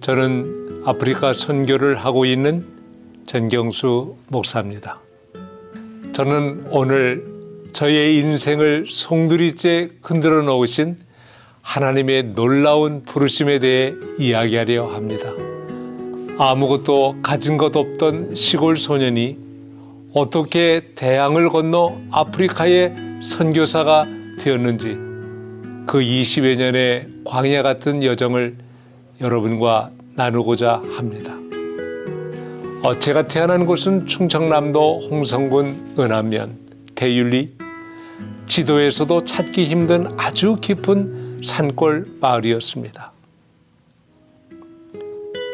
저는 아프리카 선교를 하고 있는 전경수 목사입니다. 저는 오늘 저의 인생을 송두리째 흔들어 놓으신 하나님의 놀라운 부르심에 대해 이야기하려 합니다. 아무것도 가진 것 없던 시골 소년이 어떻게 대양을 건너 아프리카의 선교사가 되었는지 그 20여 년의 광야 같은 여정을 여러분과 나누고자 합니다. 제가 태어난 곳은 충청남도 홍성군 은암면 대윤리, 지도에서도 찾기 힘든 아주 깊은 산골 마을이었습니다.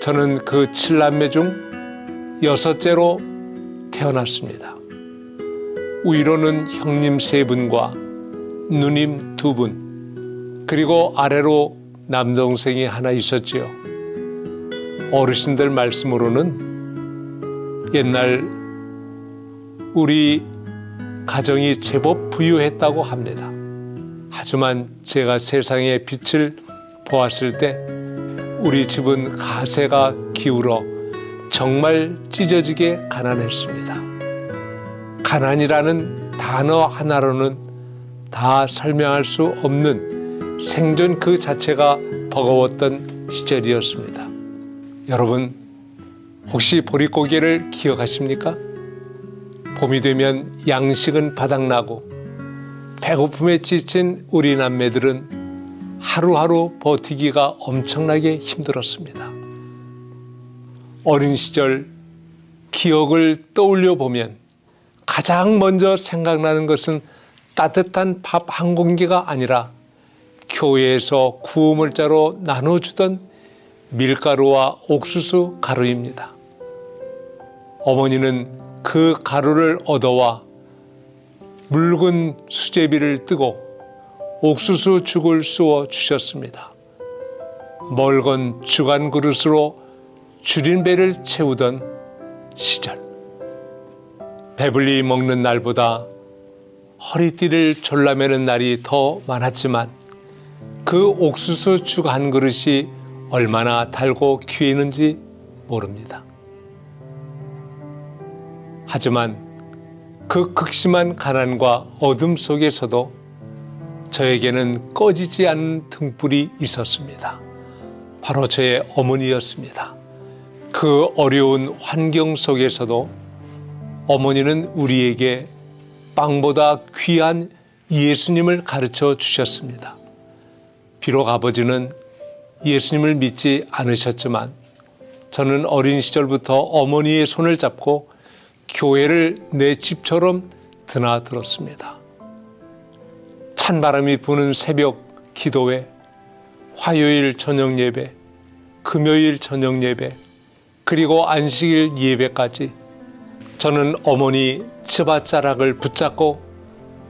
저는 그 7남매 중 6째로 태어났습니다. 위로는 형님 3분과 누님 2분, 그리고 아래로 남동생이 하나 있었지요. 어르신들 말씀으로는 옛날 우리 가정이 제법 부유했다고 합니다. 하지만 제가 세상의 빛을 보았을 때 우리 집은 가세가 기울어 정말 찢어지게 가난했습니다. 가난이라는 단어 하나로는 다 설명할 수 없는 생존 그 자체가 버거웠던 시절이었습니다. 여러분, 혹시 보릿고개를 기억하십니까? 봄이 되면 양식은 바닥나고 배고픔에 지친 우리 남매들은 하루하루 버티기가 엄청나게 힘들었습니다. 어린 시절 기억을 떠올려 보면 가장 먼저 생각나는 것은 따뜻한 밥 한 공기가 아니라 교회에서 구우물자로 나눠주던 밀가루와 옥수수 가루입니다. 어머니는 그 가루를 얻어와 묽은 수제비를 뜨고 옥수수 죽을 쏘어 주셨습니다. 멀건 주간 그릇으로 줄인 배를 채우던 시절. 배불리 먹는 날보다 허리띠를 졸라매는 날이 더 많았지만 그 옥수수 죽 한 그릇이 얼마나 달고 귀했는지 모릅니다. 하지만 그 극심한 가난과 어둠 속에서도 저에게는 꺼지지 않는 등불이 있었습니다. 바로 저의 어머니였습니다. 그 어려운 환경 속에서도 어머니는 우리에게 빵보다 귀한 예수님을 가르쳐 주셨습니다. 비록 아버지는 예수님을 믿지 않으셨지만 저는 어린 시절부터 어머니의 손을 잡고 교회를 내 집처럼 드나들었습니다. 찬바람이 부는 새벽 기도회, 화요일 저녁 예배, 금요일 저녁 예배, 그리고 안식일 예배까지 저는 어머니 치바자락을 붙잡고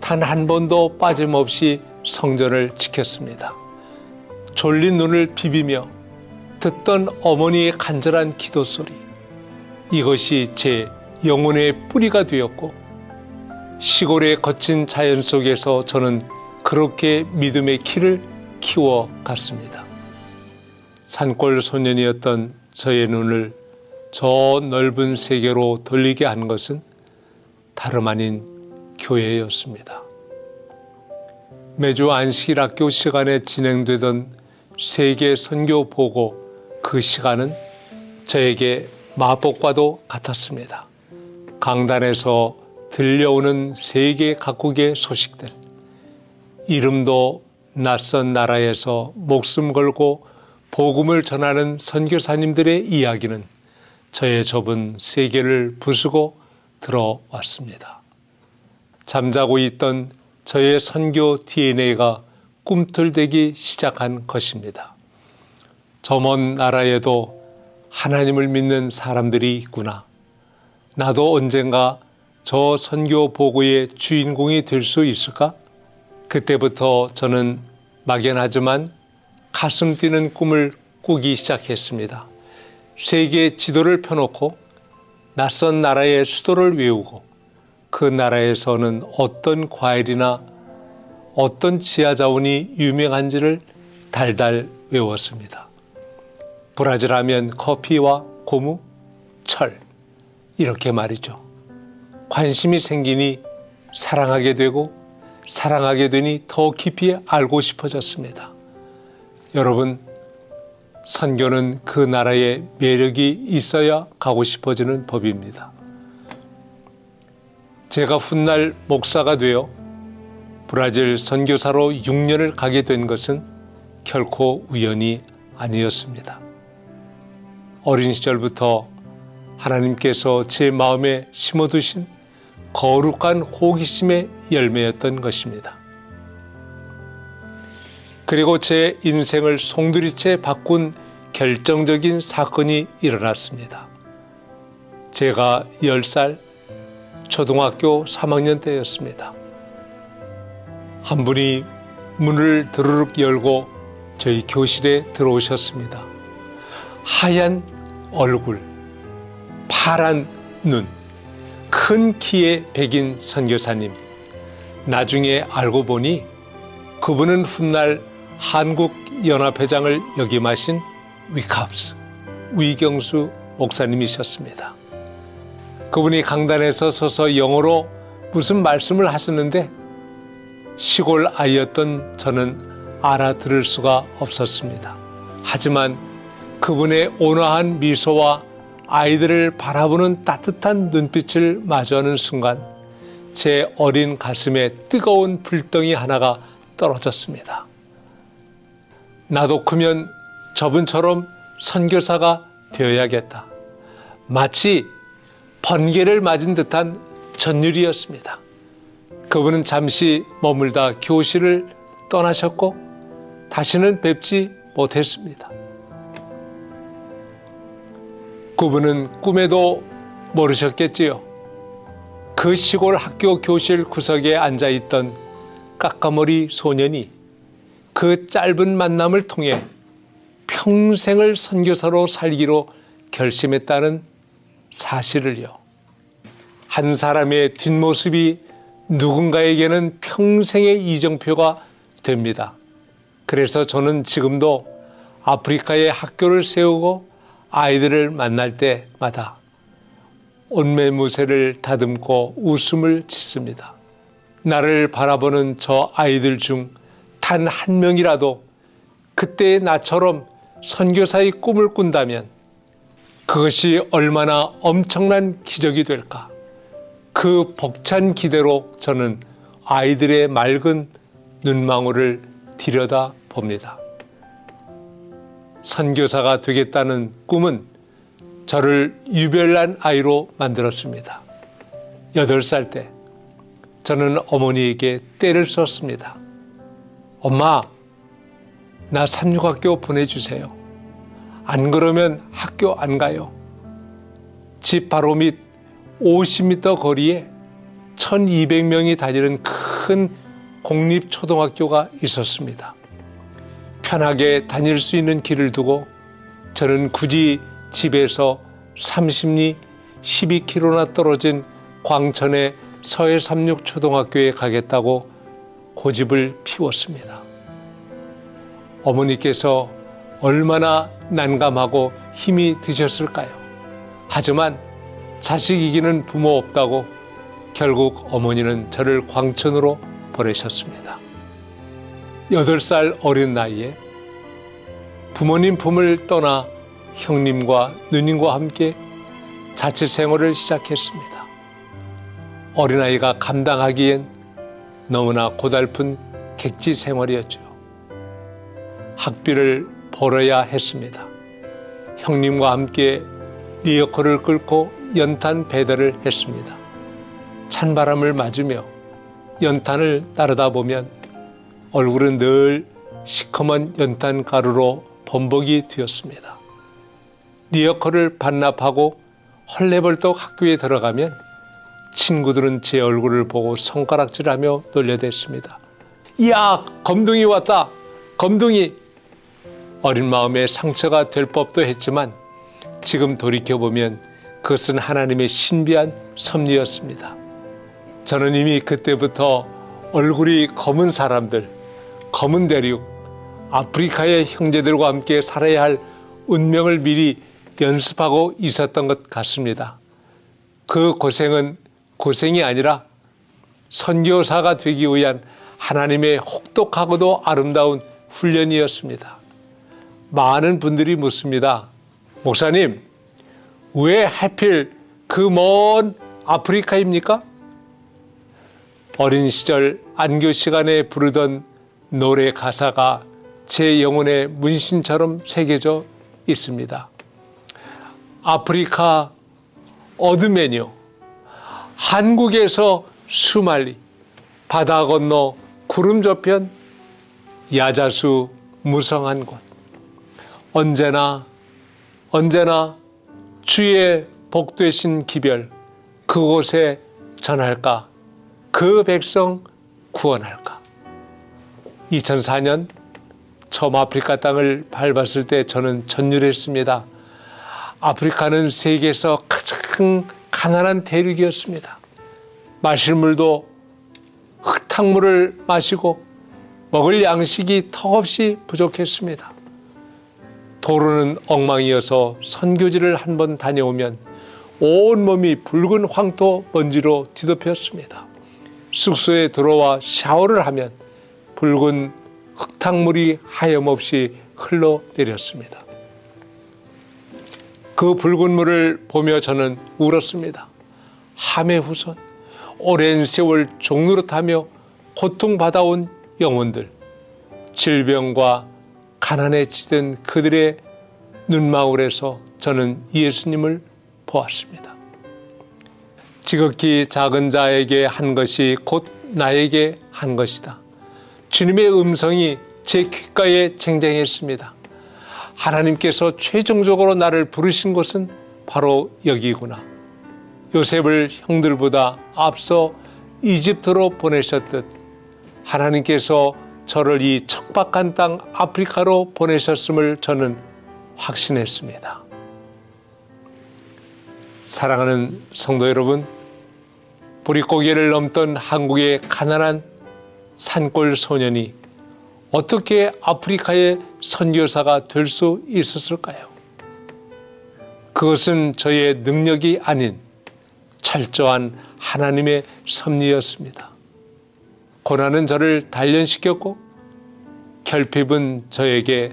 단 한 번도 빠짐없이 성전을 지켰습니다. 졸린 눈을 비비며 듣던 어머니의 간절한 기도 소리, 이것이 제 영혼의 뿌리가 되었고 시골의 거친 자연 속에서 저는 그렇게 믿음의 키를 키워갔습니다. 산골 소년이었던 저의 눈을 저 넓은 세계로 돌리게 한 것은 다름 아닌 교회였습니다. 매주 안식일 학교 시간에 진행되던 세계 선교 보고, 그 시간은 저에게 마법과도 같았습니다. 강단에서 들려오는 세계 각국의 소식들, 이름도 낯선 나라에서 목숨 걸고 복음을 전하는 선교사님들의 이야기는 저의 좁은 세계를 부수고 들어왔습니다. 잠자고 있던 저의 선교 DNA가 꿈틀대기 시작한 것입니다. 저 먼 나라에도 하나님을 믿는 사람들이 있구나. 나도 언젠가 저 선교 보고의 주인공이 될 수 있을까? 그때부터 저는 막연하지만 가슴 뛰는 꿈을 꾸기 시작했습니다. 세계 지도를 펴놓고 낯선 나라의 수도를 외우고 그 나라에서는 어떤 과일이나 어떤 지하자원이 유명한지를 달달 외웠습니다. 브라질 하면 커피와 고무, 철, 이렇게 말이죠. 관심이 생기니 사랑하게 되고 사랑하게 되니 더 깊이 알고 싶어졌습니다. 여러분, 선교는 그 나라의 매력이 있어야 가고 싶어지는 법입니다. 제가 훗날 목사가 되어 브라질 선교사로 6년을 가게 된 것은 결코 우연이 아니었습니다. 어린 시절부터 하나님께서 제 마음에 심어두신 거룩한 호기심의 열매였던 것입니다. 그리고 제 인생을 송두리째 바꾼 결정적인 사건이 일어났습니다. 제가 10살 초등학교 3학년 때였습니다. 한 분이 문을 드르륵 열고 저희 교실에 들어오셨습니다. 하얀 얼굴, 파란 눈, 큰 키의 백인 선교사님. 나중에 알고 보니 그분은 훗날 한국연합회장을 역임하신 위캅스, 위경수 목사님이셨습니다. 그분이 강단에서 서서 영어로 무슨 말씀을 하셨는데 시골 아이였던 저는 알아들을 수가 없었습니다. 하지만 그분의 온화한 미소와 아이들을 바라보는 따뜻한 눈빛을 마주하는 순간 제 어린 가슴에 뜨거운 불덩이 하나가 떨어졌습니다. 나도 크면 저분처럼 선교사가 되어야겠다. 마치 번개를 맞은 듯한 전율이었습니다. 그분은 잠시 머물다 교실을 떠나셨고 다시는 뵙지 못했습니다. 그분은 꿈에도 모르셨겠지요. 그 시골 학교 교실 구석에 앉아있던 까까머리 소년이 그 짧은 만남을 통해 평생을 선교사로 살기로 결심했다는 사실을요. 한 사람의 뒷모습이 누군가에게는 평생의 이정표가 됩니다. 그래서 저는 지금도 아프리카에 학교를 세우고 아이들을 만날 때마다 온매무새를 다듬고 웃음을 짓습니다. 나를 바라보는 저 아이들 중 단 한 명이라도 그때의 나처럼 선교사의 꿈을 꾼다면 그것이 얼마나 엄청난 기적이 될까. 그 벅찬 기대로 저는 아이들의 맑은 눈망울을 들여다 봅니다. 선교사가 되겠다는 꿈은 저를 유별난 아이로 만들었습니다. 8살 때 저는 어머니에게 떼를 썼습니다. 엄마, 나 삼육학교 보내주세요. 안 그러면 학교 안 가요. 집 바로 밑 50m 거리에 1200명이 다니는 큰 공립초등학교가 있었습니다. 편하게 다닐 수 있는 길을 두고 저는 굳이 집에서 30리 12km나 떨어진 광천의 서해삼육초등학교에 가겠다고 고집을 피웠습니다. 어머니께서 얼마나 난감하고 힘이 드셨을까요? 하지만 자식이기는 부모 없다고 결국 어머니는 저를 광천으로 보내셨습니다. 8살 어린 나이에 부모님 품을 떠나 형님과 누님과 함께 자취 생활을 시작했습니다. 어린아이가 감당하기엔 너무나 고달픈 객지 생활이었죠. 학비를 벌어야 했습니다. 형님과 함께 리어커를 끌고 연탄 배달을 했습니다. 찬바람을 맞으며 연탄을 따르다 보면 얼굴은 늘 시커먼 연탄 가루로 범벅이 되었습니다. 리어커를 반납하고 헐레벌떡 학교에 들어가면 친구들은 제 얼굴을 보고 손가락질하며 놀려댔습니다. 야, 검둥이 왔다. 검둥이. 어린 마음에 상처가 될 법도 했지만 지금 돌이켜보면 그것은 하나님의 신비한 섭리였습니다. 저는 이미 그때부터 얼굴이 검은 사람들, 검은 대륙, 아프리카의 형제들과 함께 살아야 할 운명을 미리 연습하고 있었던 것 같습니다. 그 고생은 고생이 아니라 선교사가 되기 위한 하나님의 혹독하고도 아름다운 훈련이었습니다. 많은 분들이 묻습니다. 목사님, 왜 하필 그 먼 아프리카입니까? 어린 시절 안교 시간에 부르던 노래 가사가 제 영혼의 문신처럼 새겨져 있습니다. 아프리카 어드메뇨, 한국에서 수말리, 바다 건너 구름 저편 야자수 무성한 곳, 언제나 주의 복되신 기별 그곳에 전할까, 그 백성 구원할까. 2004년 처음 아프리카 땅을 밟았을 때 저는 전율했습니다. 아프리카는 세계에서 가장 가난한 대륙이었습니다. 마실 물도 흙탕물을 마시고 먹을 양식이 턱없이 부족했습니다. 도로는 엉망이어서 선교지를 한 번 다녀오면 온몸이 붉은 황토 먼지로 뒤덮였습니다. 숙소에 들어와 샤워를 하면 붉은 흙탕물이 하염없이 흘러내렸습니다. 그 붉은 물을 보며 저는 울었습니다. 함의 후손, 오랜 세월 종노릇하며 고통받아온 영혼들, 질병과 가난에 치든 그들의 눈망울에서 저는 예수님을 보았습니다. 지극히 작은 자에게 한 것이 곧 나에게 한 것이다. 주님의 음성이 제 귓가에 쟁쟁했습니다. 하나님께서 최종적으로 나를 부르신 곳은 바로 여기구나. 요셉을 형들보다 앞서 이집트로 보내셨듯 하나님께서 저를 이 척박한 땅 아프리카로 보내셨음을 저는 확신했습니다. 사랑하는 성도 여러분, 보릿고개를 넘던 한국의 가난한 산골 소년이 어떻게 아프리카의 선교사가 될 수 있었을까요? 그것은 저의 능력이 아닌 철저한 하나님의 섭리였습니다. 고난은 저를 단련시켰고 결핍은 저에게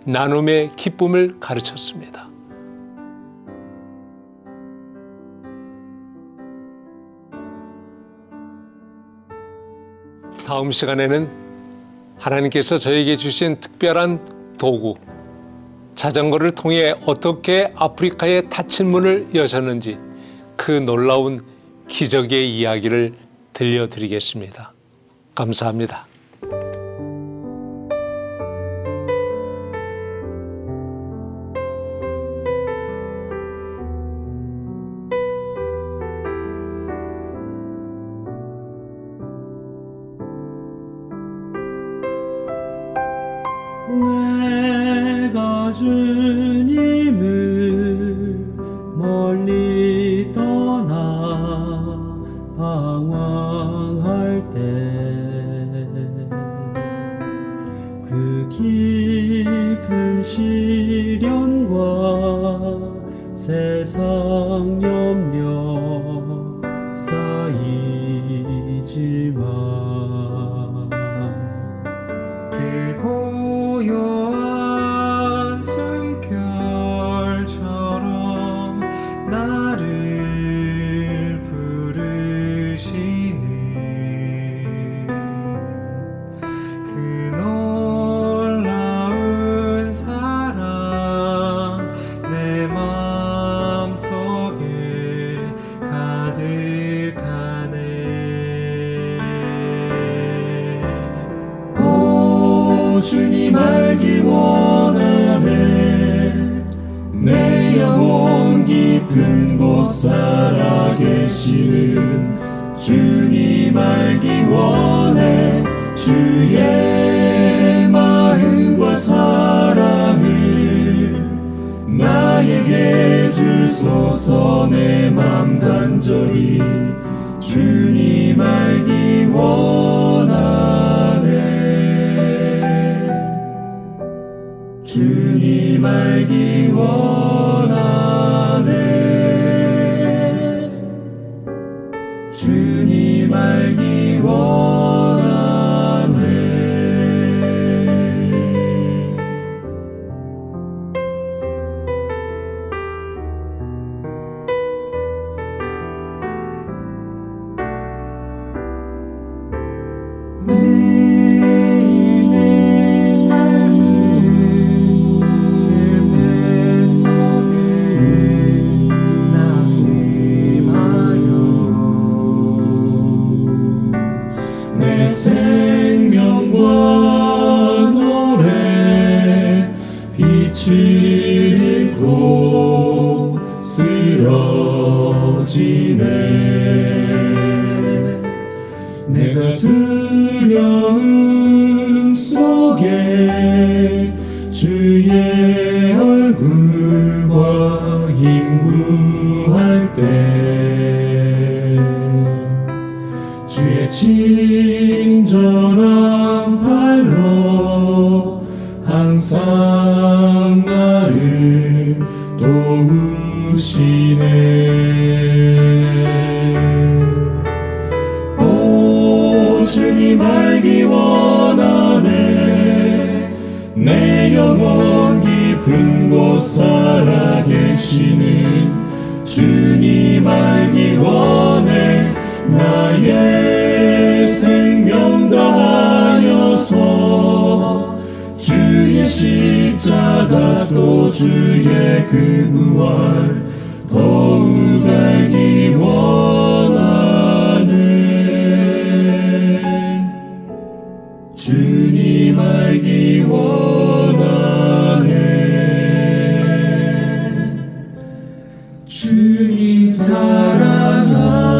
나눔의 기쁨을 가르쳤습니다. 다음 시간에는 하나님께서 저에게 주신 특별한 도구, 자전거를 통해 어떻게 아프리카의 닫힌 문을 여셨는지 그 놀라운 기적의 이야기를 들려드리겠습니다. 감사합니다. 내가 주님을 멀리 떠나 방황할 때 그 깊은 시련과 세상 염려 쌓이지만 그 고요한 숨결처럼 나를 부르시는 그 놀라운 사랑 내 마음속에 가득하네. 오 주님 알기 원하네. 내 영혼 깊은 곳 살아계시는 주님 알기 원해. 주의 마음과 사랑을 나에게 주소서. 내 맘 간절히 주님 알기 원하네. 주님 알기 매일 내 삶은 실패 속에 낙심하여 내 생명과 노래 빛을 잃고 쓰러지네. 내가 두려움 속에 주의 얼굴과 힘구할 때 주의 친절한 팔로 항상 나를 도우시네. 오 주님 알기 원하네. 내 영혼 깊은 곳 살아계시는 주님 알기 원해. 나의 생명 다하여서 주의 십자가 또 주의 그 부활 더욱 알기 원하네. 주님 알기 원하네. 주님 사랑하네.